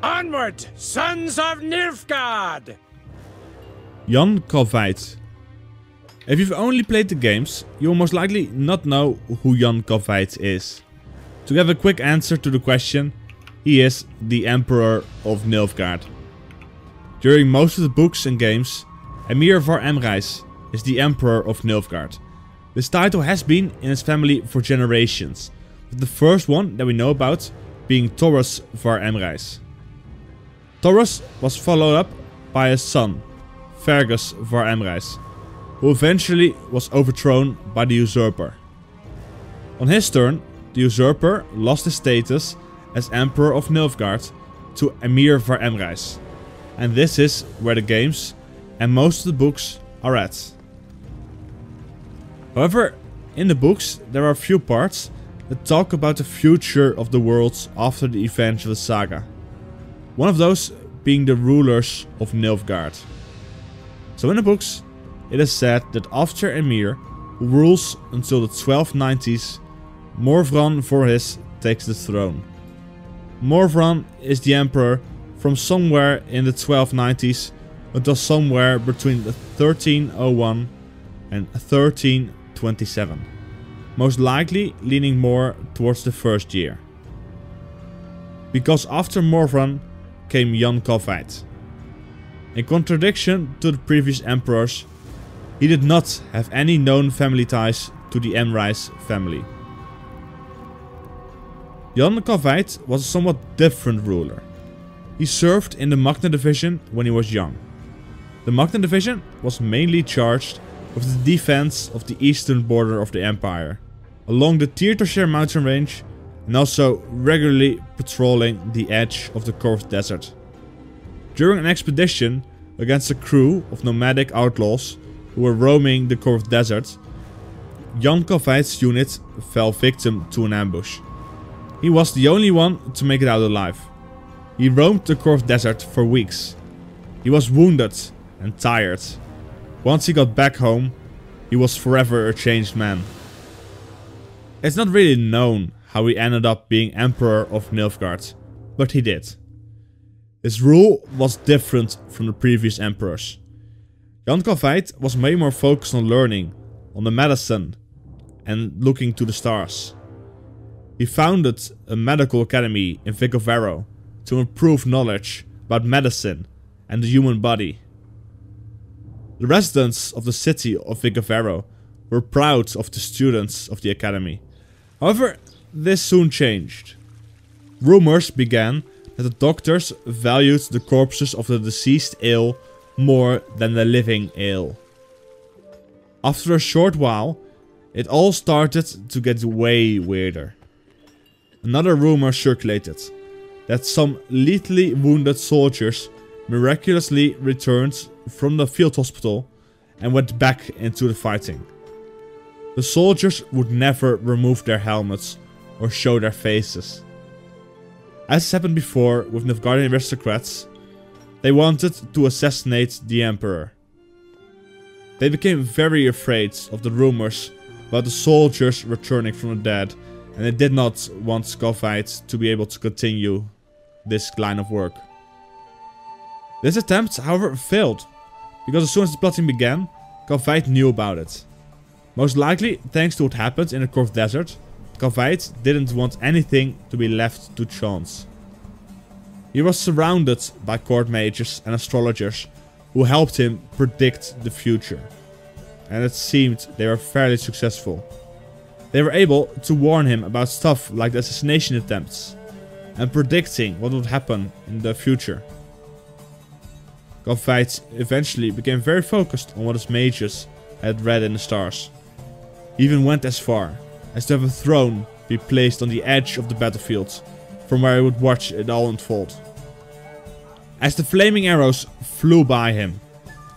Onward, sons of Nilfgaard! Jan Calveit. If you've only played the games, you will most likely not know who Jan Calveit is. To give a quick answer to the question, he is the Emperor of Nilfgaard. During most of the books and games, Emir var Emreis is the Emperor of Nilfgaard. This title has been in his family for generations, with the first one that we know about being Taurus var Emreis. Taurus was followed up by his son, Fergus var Emreis, who eventually was overthrown by the usurper. On his turn, the usurper lost his status as Emperor of Nilfgaard to Emir var Emreis, and this is where the games and most of the books are at. However, in the books there are a few parts that talk about the future of the worlds after the events of the saga. One of those being the rulers of Nilfgaard. So in the books, it is said that after Emir, who rules until the 1290s, Morvran Vorhis takes the throne. Morvran is the emperor from somewhere in the 1290s until somewhere between 1301 and 1327. Most likely leaning more towards the first year. Because after Morvran came Jan Calveit. In contradiction to the previous emperors, he did not have any known family ties to the Emreis family. Jan Calveit was a somewhat different ruler. He served in the Magna Division when he was young. The Magna Division was mainly charged with the defense of the eastern border of the empire, along the Tirtoshire mountain range, and also regularly patrolling the edge of the Corved Desert. During an expedition against a crew of nomadic outlaws who were roaming the Corved Desert, Jan Calveit's unit fell victim to an ambush. He was the only one to make it out alive. He roamed the Corved Desert for weeks. He was wounded and tired. Once he got back home, he was forever a changed man. It's not really known how he ended up being Emperor of Nilfgaard, but he did. His rule was different from the previous emperors. Jan Calveit was way more focused on learning, on the medicine, and looking to the stars. He founded a medical academy in Vicovaro to improve knowledge about medicine and the human body. The residents of the city of Vicovaro were proud of the students of the academy. However, this soon changed. Rumors began that the doctors valued the corpses of the deceased ale more than the living ale. After a short while, it all started to get way weirder. Another rumor circulated that some lethally wounded soldiers miraculously returned from the field hospital and went back into the fighting. The soldiers would never remove their helmets or show their faces. As happened before with Nilfgaardian aristocrats, they wanted to assassinate the emperor. They became very afraid of the rumors about the soldiers returning from the dead, and they did not want Calveit to be able to continue this line of work. This attempt, however, failed, because as soon as the plotting began, Calveit knew about it. Most likely thanks to what happened in the Corved Desert, Calveit didn't want anything to be left to chance. He was surrounded by court mages and astrologers who helped him predict the future. And it seemed they were fairly successful. They were able to warn him about stuff like the assassination attempts and predicting what would happen in the future. Calveit eventually became very focused on what his mages had read in the stars. He even went as far as to have a throne be placed on the edge of the battlefield, from where he would watch it all unfold. As the flaming arrows flew by him,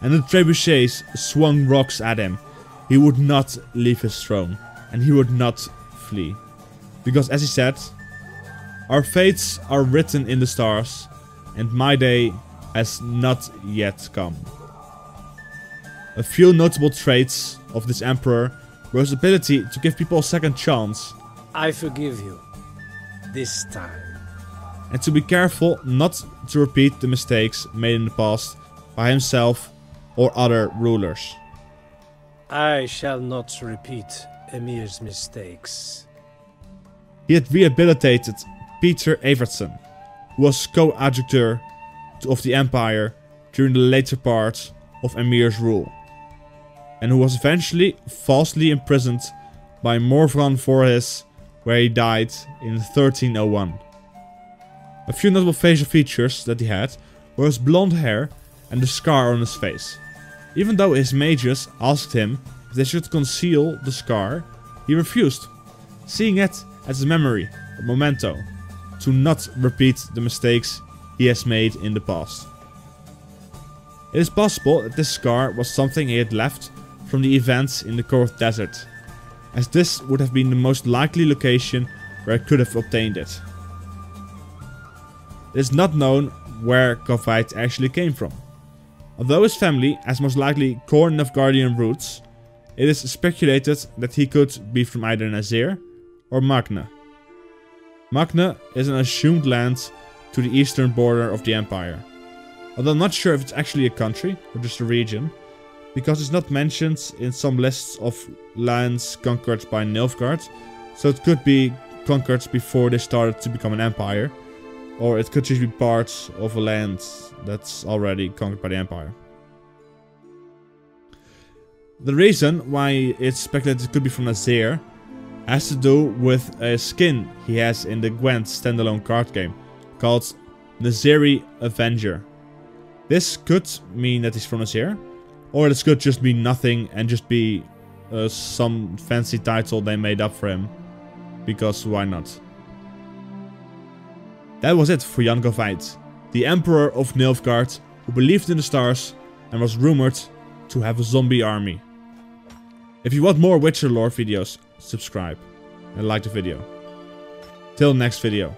and the trebuchets swung rocks at him, he would not leave his throne, and he would not flee. Because as he said, "Our fates are written in the stars, and my day has not yet come." A few notable traits of this emperor were his ability to give people a second chance. I forgive you. This time. and to be careful not to repeat the mistakes made in the past by himself or other rulers. I shall not repeat Emir's mistakes. He had rehabilitated Peter Evertson, who was co-adjutor of the Empire during the later part of Emir's rule, and who was eventually falsely imprisoned by Morvran Voorhis, where he died in 1301. A few notable facial features that he had were his blonde hair and the scar on his face. Even though his mages asked him if they should conceal the scar, he refused, seeing it as a memory, a memento, to not repeat the mistakes he has made in the past. It is possible that this scar was something he had left from the events in the Korth Desert, as this would have been the most likely location where he could have obtained it. It is not known where Calveit actually came from. Although his family has most likely core Nilfgaardian roots, it is speculated that he could be from either Nazir or Magne. Magne is an assumed land to the eastern border of the Empire, although I'm not sure if it's actually a country or just a region, because it's not mentioned in some lists of lands conquered by Nilfgaard, so it could be conquered before they started to become an empire, or it could just be part of a land that's already conquered by the Empire. The reason why it's speculated it could be from Nazir has to do with a skin he has in the Gwent standalone card game called Naziri Avenger. This could mean that he's from Nazir, or this could just mean nothing and just be some fancy title they made up for him, because why not? That was it for Jan Calveit, the Emperor of Nilfgaard, who believed in the stars and was rumored to have a zombie army. If you want more Witcher lore videos, subscribe and like the video. Till next video.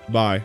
Bye.